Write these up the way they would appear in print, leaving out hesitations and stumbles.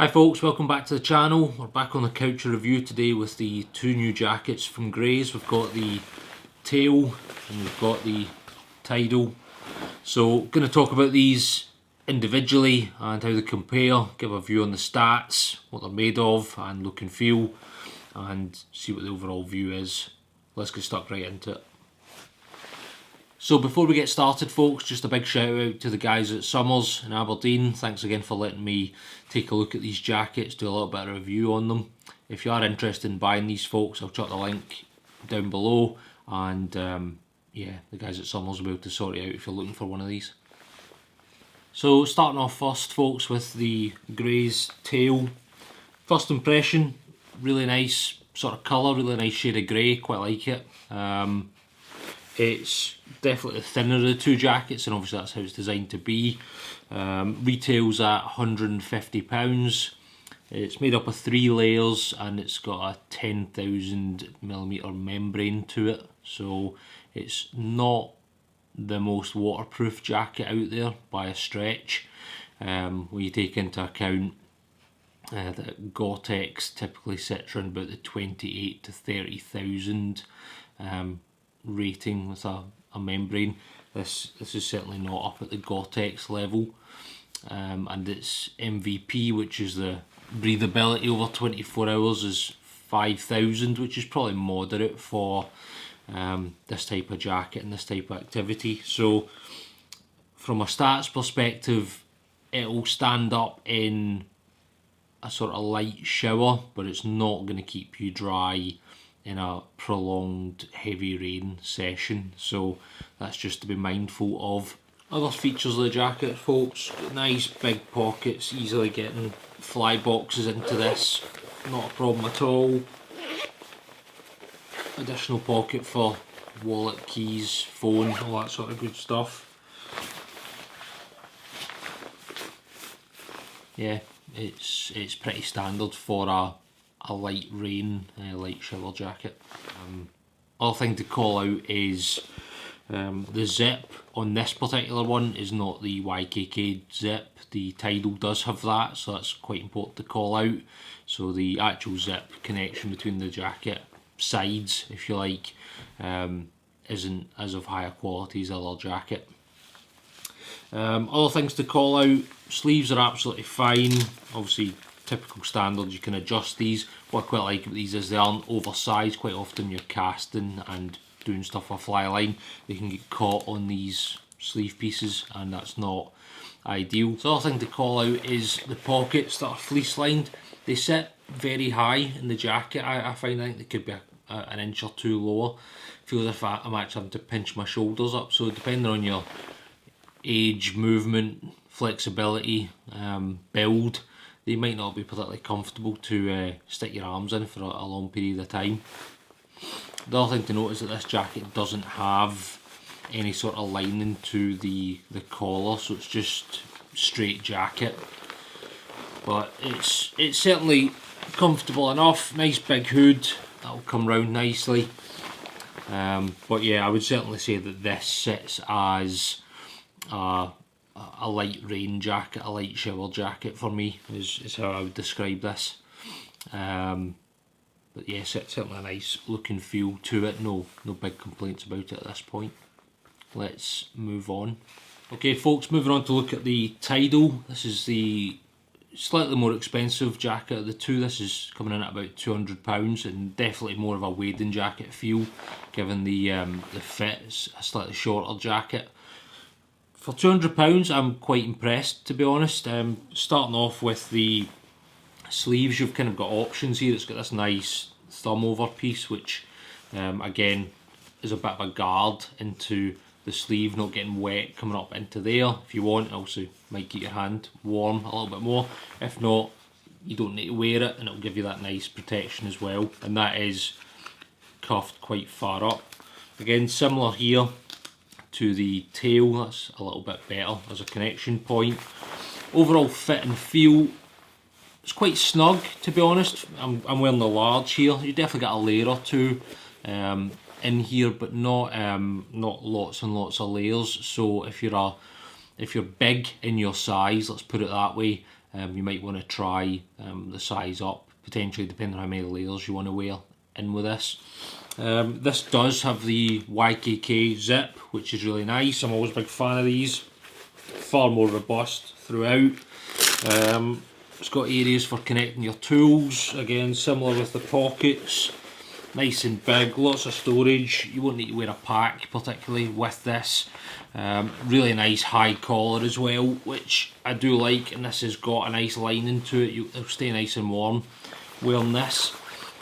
Hi folks, welcome back to the channel. We're back on the couch review today with the two new jackets from Greys. We've got the Tail and we've got the Tidal. So going to talk about these individually and how they compare, give a view on the stats, what they're made of and look and feel, and see what the overall view is. Let's get stuck right into it. So before we get started folks, just a big shout out to the guys at Summers in Aberdeen. Thanks again for letting me take a look at these jackets, do a little bit of review on them. If you are interested in buying these folks, I'll chuck the link down below, and yeah, the guys at Summers will be able to sort it out if you're looking for one of these. So starting off first folks with the Greys Tail. First impression, really nice sort of colour, really nice shade of grey, quite like it. It's definitely the thinner of the two jackets, and obviously that's how it's designed to be. Retails at £150. It's made up of 3 layers and it's got a 10,000mm membrane to it, so it's not the most waterproof jacket out there by a stretch. When you take into account that Gore-Tex typically sits around about the 28 to 30,000 rating with a membrane. This is certainly not up at the Gore-Tex level, and its MVP, which is the breathability over 24 hours, is 5,000, which is probably moderate for this type of jacket and this type of activity. So from a stats perspective, it'll stand up in a sort of light shower, but it's not going to keep you dry in a prolonged heavy rain session, so that's just to be mindful of. Other features of the jacket folks, nice big pockets, easily getting fly boxes into this, not a problem at all. Additional pocket for wallet, keys, phone, all that sort of good stuff. Yeah, it's pretty standard for a light rain, light shower jacket. Other thing to call out is the zip on this particular one is not the YKK zip. The Tidal does have that, so that's quite important to call out. So the actual zip connection between the jacket sides, if you like, isn't as of higher quality as the other jacket. Other things to call out, sleeves are absolutely fine. Obviously typical standard, you can adjust these. What I quite like about these is they aren't oversized. Quite often you're casting and doing stuff with fly line, they can get caught on these sleeve pieces and that's not ideal. So other thing to call out is the pockets that are fleece lined. They sit very high in the jacket. I think they could be an inch or two lower. Feel as if I'm actually having to pinch my shoulders up, so depending on your age, movement, flexibility, build, they might not be particularly comfortable to stick your arms in for a long period of time. The other thing to note is that this jacket doesn't have any sort of lining to the collar, so it's just straight jacket. But it's certainly comfortable enough. Nice big hood, that'll come round nicely. But yeah, I would certainly say that this sits as a light rain jacket, a light shower jacket for me, is how I would describe this. But yes, it's certainly a nice look and feel to it. No big complaints about it at this point. Let's move on. Okay folks, moving on to look at the Tidal. This is the slightly more expensive jacket of the two. This is coming in at about £200 and definitely more of a wading jacket feel, given the fit. It's a slightly shorter jacket. For £200 I'm quite impressed, to be honest. Starting off with the sleeves, you've kind of got options here. It's got this nice thumb over piece, which again is a bit of a guard into the sleeve, not getting wet coming up into there. If you want, also might keep your hand warm a little bit more. If not, you don't need to wear it and it'll give you that nice protection as well. And that is cuffed quite far up. Again, similar here to the Tail, that's a little bit better as a connection point. Overall fit and feel, it's quite snug, to be honest. I'm wearing the large here. You definitely got a layer or two in here, but not lots and lots of layers. So if you're big in your size, let's put it that way, you might want to try the size up, potentially depending on how many layers you want to wear in with this. This does have the YKK zip, which is really nice. I'm always a big fan of these. Far more robust throughout. It's got areas for connecting your tools, again similar with the pockets. Nice and big, lots of storage. You won't need to wear a pack particularly with this. Really nice high collar as well, which I do like, and this has got a nice lining to it. It'll stay nice and warm wearing this.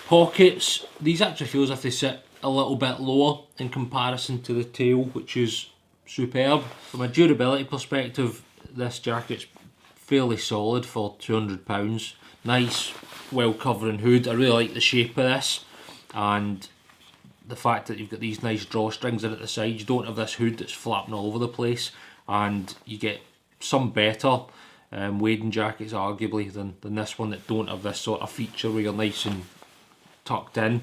Pockets, these actually feel as if they sit a little bit lower in comparison to the tail, which is superb. From a durability perspective, this jacket's fairly solid for £200. Nice, well covering hood. I really like the shape of this, and the fact that you've got these nice drawstrings in at the side. You don't have this hood that's flapping all over the place, and you get some better wading jackets arguably than this one that don't have this sort of feature where you're nice and tucked in.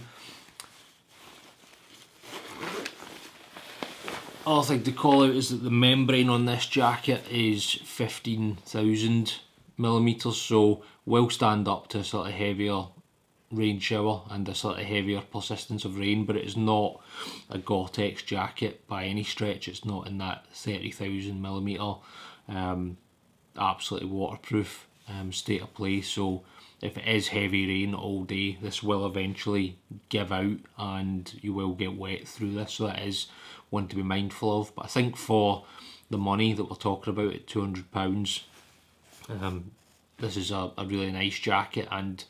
Other thing to call out is that the membrane on this jacket is 15,000mm, so will stand up to a sort of heavier rain shower and a sort of heavier persistence of rain, but it is not a Gore-Tex jacket by any stretch. It's not in that 30,000mm absolutely waterproof state of play, so if it is heavy rain all day, this will eventually give out and you will get wet through this, so that is one to be mindful of. But I think for the money that we're talking about at £200, this is a really nice jacket and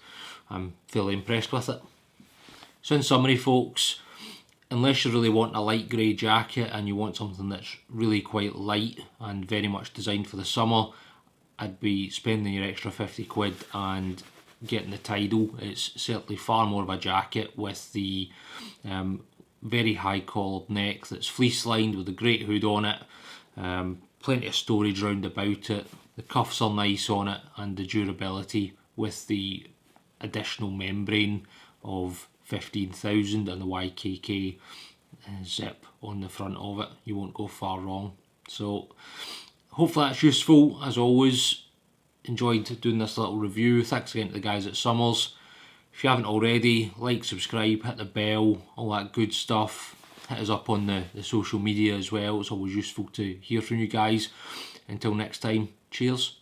I'm fairly impressed with it. So in summary folks, unless you really want a light grey jacket and you want something that's really quite light and very much designed for the summer, I'd be spending your extra 50 quid and getting the Tidal. It's certainly far more of a jacket with the very high collared neck that's fleece lined with a great hood on it, plenty of storage round about it, the cuffs are nice on it, and the durability with the additional membrane of 15,000 and the YKK zip on the front of it. You won't go far wrong. So hopefully that's useful. As always, enjoyed doing this little review. Thanks again to the guys at Summers. If you haven't already, like, subscribe, hit the bell, all that good stuff. Hit us up on the social media as well. It's always useful to hear from you guys. Until next time, cheers.